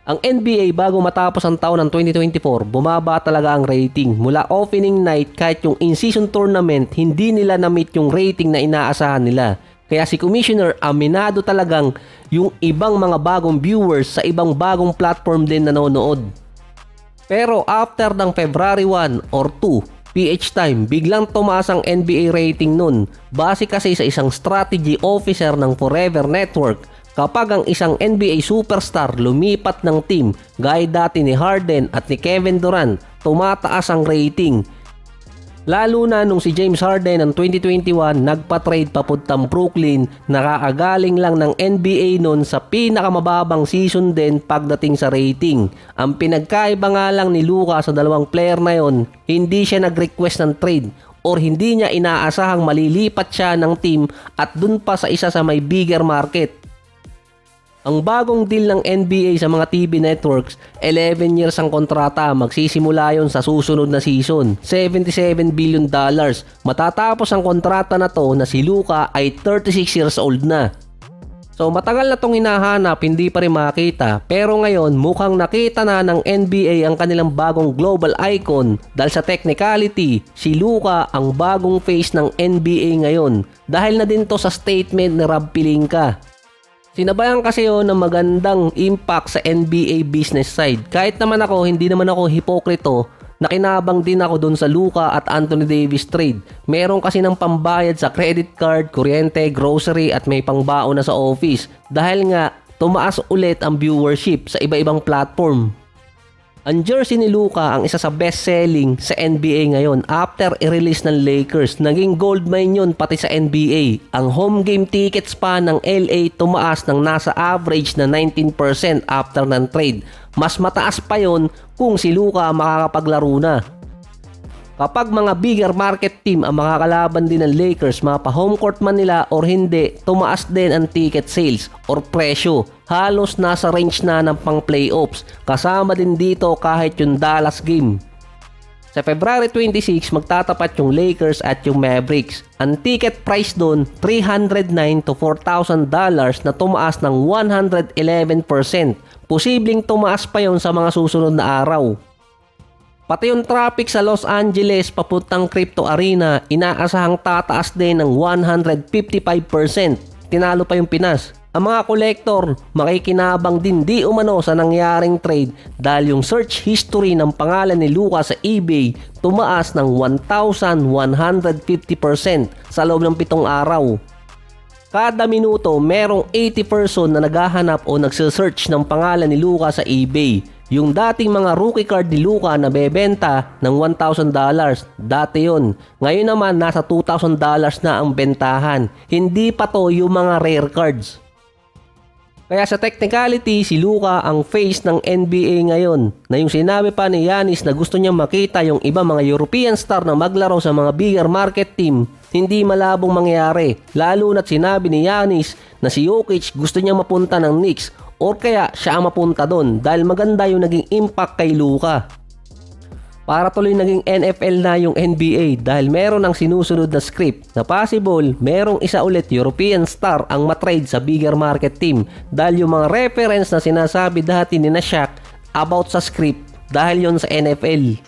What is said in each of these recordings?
Ang NBA bago matapos ang taon ng 2024, bumaba talaga ang rating. Mula opening night kahit yung in-season tournament, hindi nila na-meet yung rating na inaasahan nila. Kaya si Commissioner aminado talagang yung ibang mga bagong viewers sa ibang bagong platform din nanonood. Pero after ng February 1 or 2, PH time, biglang tumaas ang NBA rating nun. Base kasi sa isang strategy officer ng Forever Network, kapag ang isang NBA superstar lumipat ng team gaya dati ni Harden at ni Kevin Durant, tumataas ang rating. Lalo na nung si James Harden ng 2021 nagpa-trade papuntang Brooklyn, nakakagaling lang ng NBA noon sa pinakamababang season din pagdating sa rating. Ang pinagkaiba nga lang ni Luka sa dalawang player na yon, hindi siya nag-request ng trade or hindi niya inaasahang malilipat siya ng team at dun pa sa isa sa may bigger market. Ang bagong deal ng NBA sa mga TV networks, 11 years ang kontrata, magsisimula yon sa susunod na season, $77 billion. Matatapos ang kontrata na to na si Luka ay 36 years old na. So matagal na tong hinahanap, hindi pa rin makita, pero ngayon mukhang nakita na ng NBA ang kanilang bagong global icon dahil sa technicality, si Luka ang bagong face ng NBA ngayon dahil na din to sa statement ni Rob Pelinka. Sinabayan kasi yun ng magandang impact sa NBA business side. Kahit naman ako, hindi naman ako hipokrito, nakinabang din ako dun sa Luka at Anthony Davis trade. Meron kasi ng pambayad sa credit card, kuryente, grocery at may pangbaon na sa office. Dahil nga, tumaas ulit ang viewership sa iba-ibang platform. Ang jersey ni Luka ang isa sa best-selling sa NBA ngayon after i-release ng Lakers. Naging gold mine yun pati sa NBA. Ang home game tickets pa ng LA tumaas ng nasa average na 19% after ng trade. Mas mataas pa yon kung si Luka makakapaglaro na. Kapag mga bigger market team ang makakalaban din ng Lakers, mapa-home court man nila or hindi, tumaas din ang ticket sales or presyo. Halos nasa range na ng pang playoffs. Kasama din dito kahit yung Dallas game. Sa February 26, magtatapat yung Lakers at yung Mavericks. Ang ticket price doon, $309 to $4,000 na tumaas ng 111%. Posibleng tumaas pa yon sa mga susunod na araw. Pati yung traffic sa Los Angeles papuntang Crypto Arena, inaasahang tataas din ng 155%. Tinalo pa yung Pinas. Ang mga kolektor, makikinabang din di umano sa nangyaring trade dahil yung search history ng pangalan ni Luka sa eBay tumaas ng 1,150% sa loob ng 7 araw. Kada minuto, merong 80 person na naghahanap o nagsesearch ng pangalan ni Luka sa eBay. Yung dating mga rookie card ni Luka na bebenta ng $1,000, dati yun. Ngayon naman nasa $2,000 na ang bentahan. Hindi pa to yung mga rare cards. Kaya sa technicality, si Luka ang face ng NBA ngayon. Na yung sinabi pa ni Giannis na gusto niya makita yung iba mga European star na maglaro sa mga bigger market team, hindi malabong mangyari. Lalo na't sinabi ni Giannis na si Jokic gusto niya mapunta ng Knicks or kaya siya ang mapunta doon dahil maganda yung naging impact kay Luka. Para tuloy naging NFL na yung NBA dahil meron ang sinusunod na script na possible merong isa ulit European star ang matrade sa bigger market team dahil yung mga reference na sinasabi dati ni Shaq about sa script dahil yon sa NFL.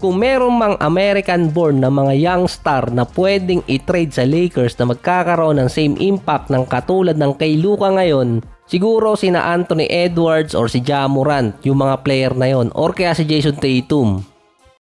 Kung meron mang American-born na mga young star na pwedeng i-trade sa Lakers na magkakaroon ng same impact ng katulad ng kay Luka ngayon, siguro sina Anthony Edwards or si Ja Morant, yung mga player na yon, or kaya si Jason Tatum.